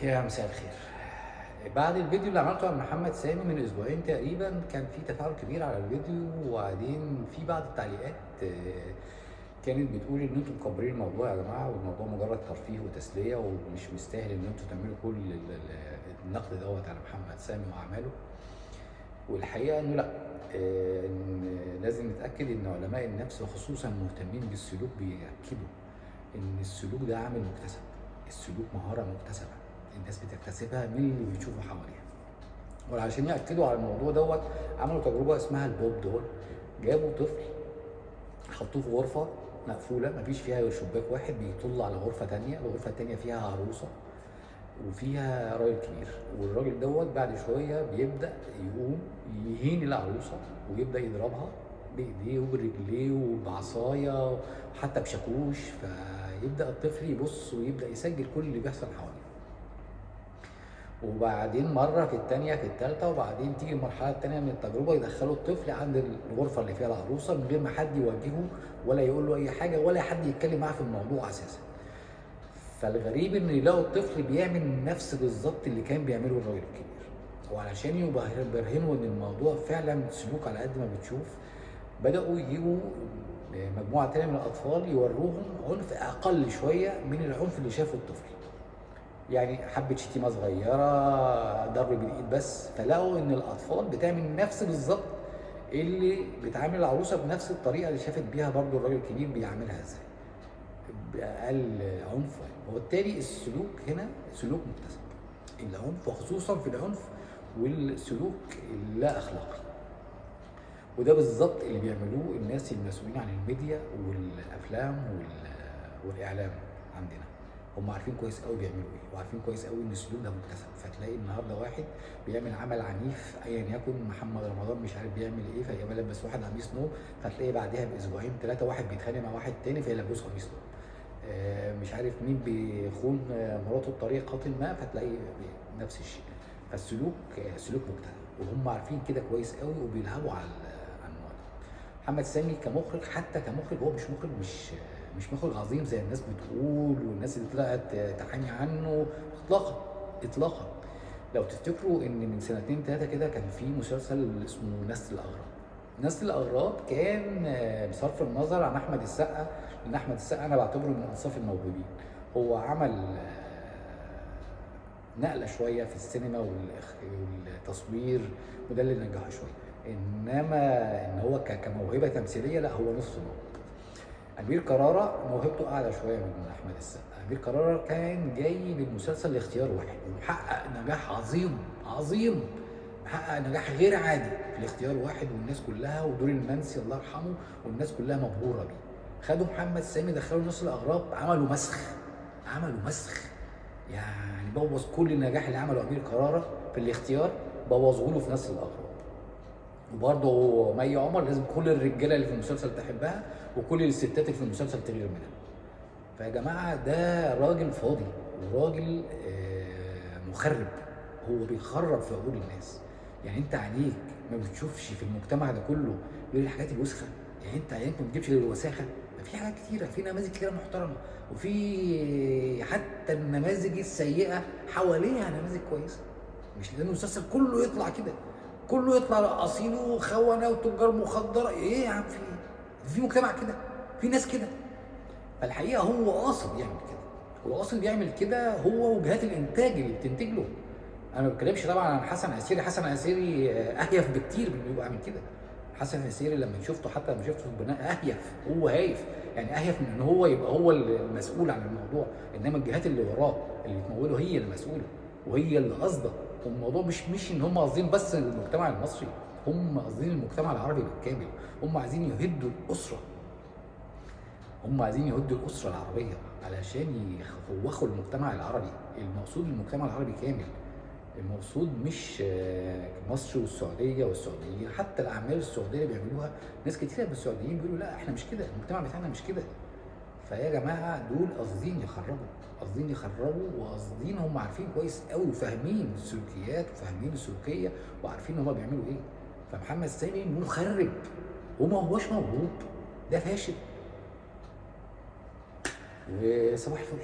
يا مساء الخير. بعد الفيديو اللي عملته عن محمد سامي من اسبوعين تقريبا كان في تفاعل كبير على الفيديو، وبعدين في بعض التعليقات كانت بتقول ان انتم مكبرين الموضوع يا جماعه، والموضوع مجرد ترفيه وتسليه ومش مستاهل ان انتم تعملوا كل النقد دوت على محمد سامي واعماله. والحقيقه انه لا، إن لازم نتاكد ان علماء النفس وخصوصا مهتمين بالسلوك بياكدوا ان السلوك ده عامل مكتسب، السلوك مهاره مكتسبه الناس بتكتسبها من اللي بيشوفوا حواليها. وعشان ياكدوا على الموضوع دوت عملوا تجربه اسمها البوب دول. جابوا طفل حطوه في غرفه مقفوله مفيش فيها غير شباك واحد بيطل على غرفه تانيه، الغرفه التانيه فيها عروسه وفيها راجل كبير، والراجل دوت بعد شويه بيبدا يقوم يهين العروسه ويبدا يضربها بايديه وبرجليه وبعصايه وحتى بشاكوش، فيبدا الطفل يبص ويبدا يسجل كل اللي بيحصل حواليه. وبعدين مره في الثانيه في الثالثه، وبعدين تيجي المرحله الثانيه من التجربه يدخلوا الطفل عند الغرفه اللي فيها العروسه من غير ما حد يوجهه ولا يقول له اي حاجه ولا حد يتكلم معاه في الموضوع اساسا. فالغريب ان يلاقوا الطفل بيعمل نفس بالظبط اللي كان بيعمله الراجل الكبير. وعلشان يبرهنوا ان الموضوع فعلا سلوك على قد ما بتشوف، بداوا يجيبوا مجموعه تانيه من الاطفال يوروهم عنف اقل شويه من العنف اللي شافه الطفل. يعني حبه شتيمه صغيره، ضرب بالايد بس، فلقوا ان الاطفال بتعمل نفس بالظبط اللي بتعامل العروسه بنفس الطريقه اللي شافت بيها برضو الراجل الكبير بيعملها ازاي، باقل عنف. وبالتالي السلوك هنا سلوك مكتسب، العنف وخصوصا في العنف والسلوك اللا اخلاقي. وده بالظبط اللي بيعملوه الناس المسؤولين عن الميديا والافلام والاعلام عندنا. هم عارفين كويس قوي بيعملوا ايه، وعارفين كويس قوي ان السلوك ده مكتسب. فتلاقي النهارده واحد بيعمل عمل عنيف ايا يكن، محمد رمضان مش عارف بيعمل ايه فيبقى لابس واحد قميص نوم، فتلاقي بعدها باسبوعين ثلاثه واحد بيتخانق مع واحد تاني فيلبسه قميص نوم. مش عارف مين بيخون مراته بطريقه ما فتلاقي نفس الشيء. فالسلوك سلوك مكتسب، وهم عارفين كده كويس قوي وبيلعبوا على النوع ده. محمد سامي كمخرج، حتى كمخرج هو مش مخرج، مش مخرج عظيم زي الناس بتقول والناس اللي طلعت تحامي عنه، اطلاقا اطلاقا. لو تفتكروا ان من سنتين ثلاثه كده كان في مسلسل اسمه نسل الاغراب. نسل الاغراب كان بصرف النظر عن احمد السقا، لان احمد السقا انا بعتبره من انصاف الموهوبين، هو عمل نقله شويه في السينما والتصوير وده اللي نجحه شويه، انما ان هو كموهبه تمثيليه لا، هو نص موهوب. امير كرارة موهبته اعلى شويه من احمد السقا. امير كرارة كان جاي بالمسلسل لاختيار واحد ومحقق نجاح عظيم عظيم، محقق نجاح غير عادي في الاختيار واحد، والناس كلها ودور المنسي الله يرحمه والناس كلها مبهوره بيه. خدوا محمد سامي دخلوا نص الاغراب، عملوا مسخ، عملوا مسخ، يعني بوظ كل النجاح اللي عمله امير كرارة في الاختيار، بوظه له في نسل الاغراب. وبرضه مي عمر لازم كل الرجاله اللي في المسلسل تحبها وكل الستات اللي في المسلسل تغير منها. فيا جماعه ده راجل فاضي وراجل مخرب، هو بيخرب في عقول الناس. يعني انت عينيك ما بتشوفش في المجتمع ده كله غير الحاجات الوسخه، يعني انت عينيك ما بتجيبش غير الوساخه. في حاجات كتيره، في نماذج كتيره محترمه، وفي حتى النماذج السيئه حواليها نماذج كويسه. مش لان المسلسل كله يطلع كده، كله يطلع رقاصين وخونه وتجار مخدره. ايه يا عم، في مجتمع كده، في ناس كده. فالحقيقه هو قاصد يعمل كده، والقاصد بيعمل كده هو وجهات الانتاج اللي بتنتج له. انا ما بتكلمش طبعا عن حسن عسيري، حسن عسيري اهيف بكتير من اللي بيعمل كده. حسن عسيري لما شفته، حتى لما شفته في البناء اهيف، هو هايف، يعني اهيف من ان هو يبقى هو المسؤول عن الموضوع، انما الجهات اللي وراه اللي بتموله هي المسؤوله وهي اللي قاصده. والموضوع مش ان هم قاصدين بس المجتمع المصري، هم قاصدين المجتمع العربي بالكامل. هم عايزين يهدوا الاسره، هم عايزين يهدوا الاسره العربيه علشان يخوخوا المجتمع العربي. المقصود المجتمع العربي كامل، المقصود مش مصر والسعوديه والسعوديين. حتى الاعمال السعوديه اللي بيعملوها ناس كتير من السعوديين بيقولوا لا احنا مش كده، المجتمع بتاعنا مش كده. فيا جماعه دول قاصدين يخربوا، قاصدين يخربوا، وقاصدين، هم عارفين كويس قوي وفاهمين السلوكيات وفاهمين السلوكيه وعارفين هم بيعملوا ايه. فمحمد سامي مخرب وما هوش موهوب، ده فاشل. وصباح الفل.